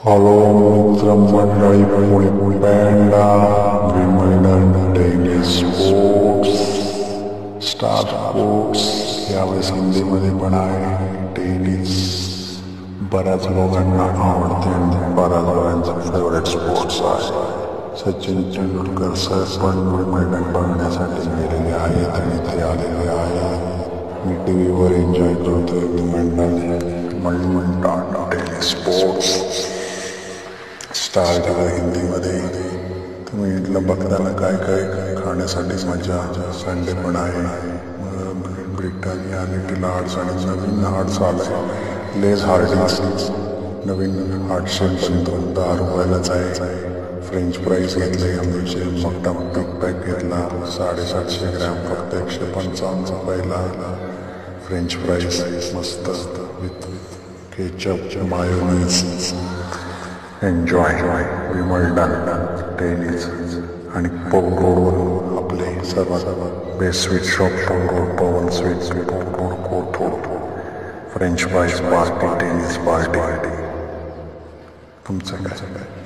Hello मित्रमंडळी, Pune panda Wimbledon tennis sports Star Sports यावेळेस हिंदीमध्ये पण आहे. टेनिस बऱ्याच लोकांना आवडते आणि बऱ्याच लोकांचा फेवरेट स्पोर्ट्स आहे. सचिन तेंडुलकर सर पण विम्बल्डन बघण्यासाठी गेलेले आहेत आणि ते आलेले आहेत. मी टी व्हीवर एन्जॉय करतोय विम्बल्डन टेनिस स्पोर्ट्स स्टार केलं हिंदीमध्ये. तुम्ही इथलं बघताना काय काय खाण्यासाठी मजा. संडे पण आहे. ब्रिटानिया लिटिल हार्ट्स आणि नवीन हार्ट्स आलाय लेज हार्डिंग्स. नवीन 810 आहे. फ्रेंच फ्राईज घेतले आमचे. मोठा बिग पॅक घेतला 750 ग्रॅम फक्त 155 रुपयाला. फ्रेंच फ्राईज मस्त with ketchup mayonnaise. Enjoy Wimbledon tennis. आणि पवन रोडवर आपले सर्वात best sweet shop Pawan sweet Kothrud. French fries party, tennis party. तुमचं काय?